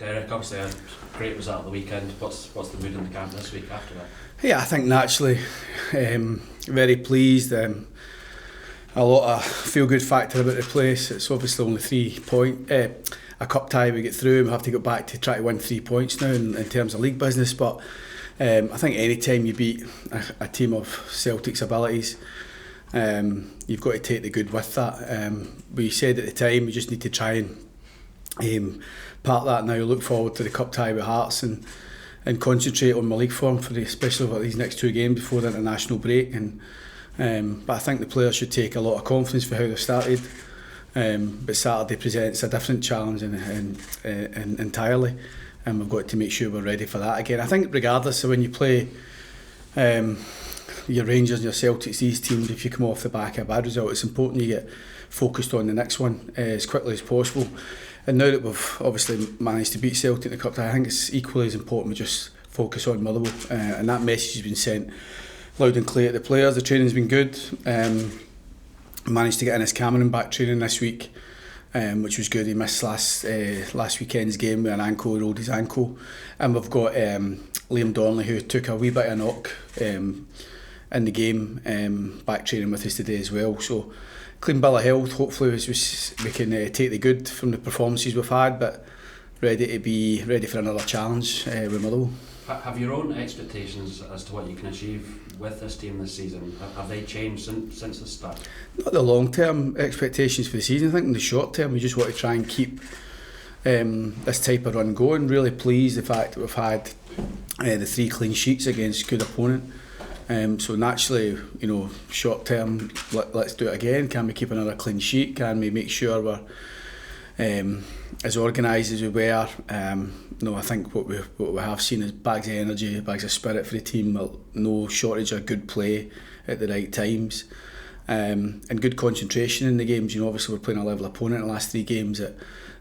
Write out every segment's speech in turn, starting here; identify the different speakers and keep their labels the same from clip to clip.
Speaker 1: Derek, obviously a great result at the weekend. What's the mood in the camp this week after that?
Speaker 2: Yeah, I think naturally, very pleased. A lot of feel-good factor about the place. It's obviously only 3 points. A cup tie we get through and we have to go back to try to win 3 points now in terms of league business. But I think any time you beat a team of Celtic's abilities, you've got to take the good with that. We said at the time we just need to try and part that now, look forward to the cup tie with Hearts and concentrate on my league form especially for these next 2 games before the international break. But I think the players should take a lot of confidence for how they've started. But Saturday presents a different challenge entirely, and we've got to make sure we're ready for that again. I think regardless of when you play your Rangers and your Celtics, these teams, if you come off the back of a bad result, it's important you get focused on the next one as quickly as possible. And now that we've obviously managed to beat Celtic in the cup tie, I think it's equally as important we just focus on Motherwell, and that message has been sent loud and clear to the players. The training's been good. Managed to get Ennis Cameron back training this week, which was good. He missed last weekend's game with an ankle, he rolled his ankle. And we've got Liam Donnelly, who took a wee bit of a knock in the game, back training with us today as well. So clean bill of health. Hopefully we can take the good from the performances we've had, but ready for another challenge with Motherwell.
Speaker 1: Have your own expectations as to what you can achieve with this team this season, have they changed since the start?
Speaker 2: Not the long-term expectations for the season. I think in the short term we just want to try and keep this type of run going. Really pleased the fact that we've had the 3 clean sheets against good opponent. So naturally, short term, let's do it again. Can we keep another clean sheet? Can we make sure we're as organised as we were? I think what we have seen is bags of energy, bags of spirit for the team. No shortage of good play at the right times, and good concentration in the games. Obviously we're playing a level opponent in the last 3 games.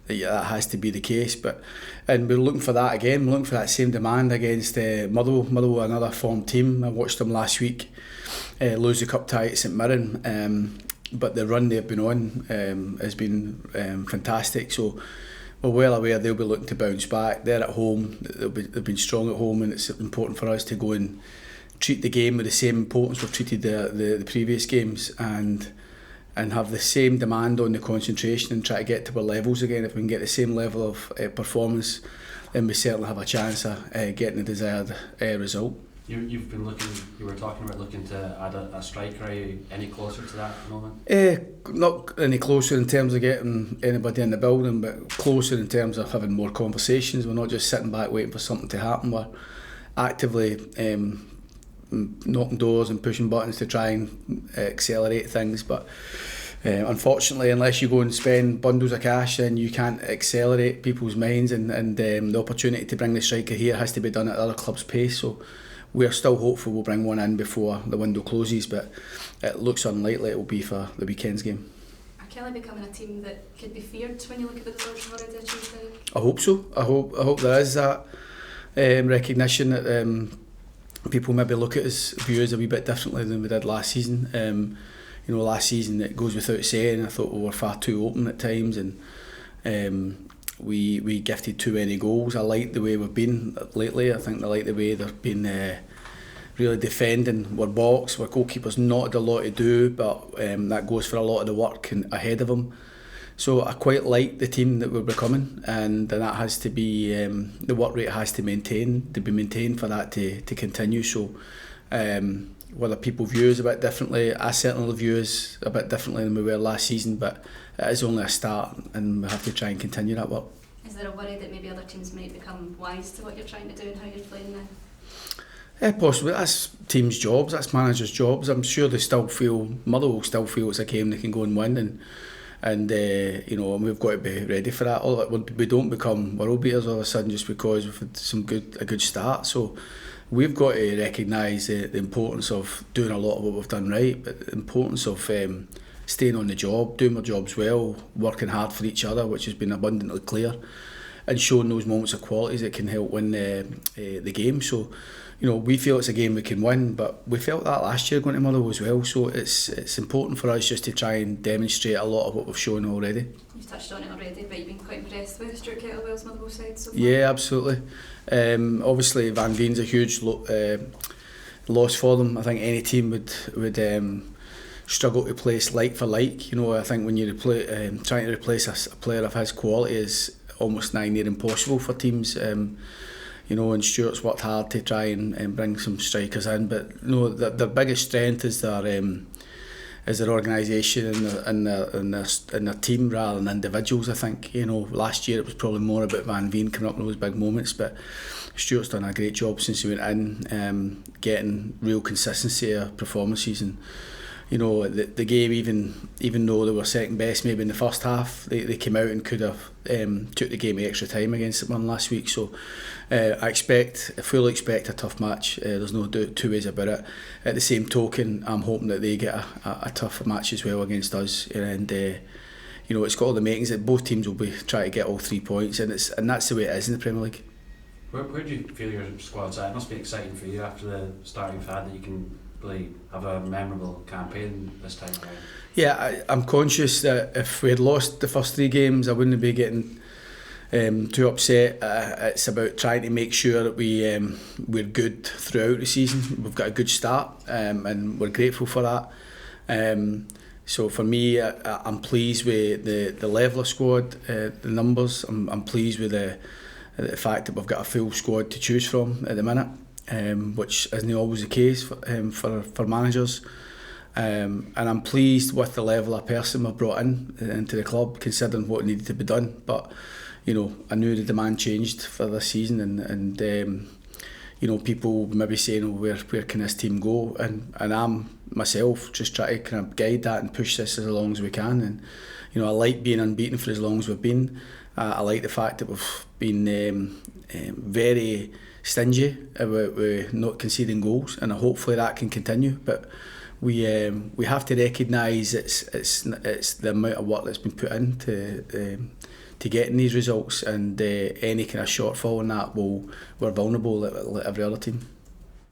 Speaker 2: That has to be the case. And we're looking for that again. We're looking for that same demand against Motherwell. Motherwell, another form team. I watched them last week lose the cup tie at St Mirren. But the run they've been on has been fantastic. So we're well aware they'll be looking to bounce back. They're at home. They've been strong at home, and it's important for us to go and treat the game with the same importance we've treated the previous games, and have the same demand on the concentration and try to get to our levels again. If we can get the same level of performance, then we certainly have a chance of getting the desired result.
Speaker 1: You were talking about looking to add a striker. Are you any closer to that at the moment?
Speaker 2: Not any closer in terms of getting anybody in the building, but closer in terms of having more conversations. We're not just sitting back waiting for something to happen. We're actively knocking doors and pushing buttons to try and accelerate things. But unfortunately, unless you go and spend bundles of cash, then you can't accelerate people's minds, and the opportunity to bring the striker here has to be done at other clubs' pace. So we're still hopeful we'll bring one in before the window closes, but it looks unlikely it will be for the weekend's game.
Speaker 3: Are Kelly becoming a team that could be feared when you look at the results you've already achieved?
Speaker 2: I hope so. I hope there is that recognition that people maybe look at us, view us a wee bit differently than we did last season. Last season, it goes without saying, I thought we were far too open at times, and we gifted too many goals. I like the way we've been lately. I think I like the way they've been really defending our box. Our goalkeeper's not had a lot to do, but that goes for a lot of the work ahead of him. So I quite like the team that we're becoming, and that has to be the work rate has to be maintained for that to continue. So whether people view us a bit differently, I certainly view us a bit differently than we were last season, but it is only a start, and we have to try and continue that work.
Speaker 3: Is there a worry that maybe other teams might become wise to what you're trying to do and how you're playing now?
Speaker 2: Possibly. That's teams' jobs, that's managers' jobs. I'm sure Motherwell still feel it's a game they can go and win, and we've got to be ready for that. We don't become world beaters all of a sudden just because we've had a good start. So we've got to recognise the importance of doing a lot of what we've done right, but the importance of staying on the job, doing our jobs well, working hard for each other, which has been abundantly clear. and showing those moments of qualities that can help win the game. So, you know, we feel it's a game we can win, but we felt that last year going to Motherwell as well. So it's important for us just to try and demonstrate a lot of what we've shown already.
Speaker 3: You've touched on it already, but you've been quite impressed with Stuart Kettlewell's Motherwell side so far.
Speaker 2: Yeah, absolutely. Obviously, Van Veen's a huge loss for them. I think any team would struggle to place like for like. You know, I think when you trying to replace a player of his quality is almost nigh near impossible for teams. You know, and Stuart's worked hard to try and bring some strikers in, but you know, their biggest strength is their organisation and their team rather than individuals. I think, you know, last year it was probably more about Van Veen coming up with those big moments, but Stuart's done a great job since he went in, getting real consistency of performances. And you know, the game, even though they were second best maybe in the first half, they came out and could have took the game extra time against someone last week. So I fully expect a tough match. There's no two ways about it. At the same token, I'm hoping that they get a tough match as well against us. And you know, it's got all the makings that both teams will be trying to get all 3 points, and that's the way it is in the Premier League.
Speaker 1: Where do you feel your squad's at? It must be exciting for you after the start you've had, that you can really have a memorable campaign this time around. Yeah,
Speaker 2: I'm conscious that if we had lost the first 3 games, I wouldn't be getting too upset. It's about trying to make sure that we're good throughout the season. We've got a good start, and we're grateful for that. So for me, I'm pleased with the level of squad, the numbers. I'm pleased with the fact that we've got a full squad to choose from at the minute. Which isn't always the case for managers, and I'm pleased with the level of person we've brought into the club, considering what needed to be done. But you know, I knew the demand changed for this season, and you know, people maybe saying, oh, where can this team go, and I'm myself just try to kind of guide that and push this as long as we can. And you know, I like being unbeaten for as long as we've been. I like the fact that we've been very stingy about not conceding goals, and hopefully that can continue. But we have to recognise it's the amount of work that's been put in to getting these results, and any kind of shortfall in that we're vulnerable like every other team.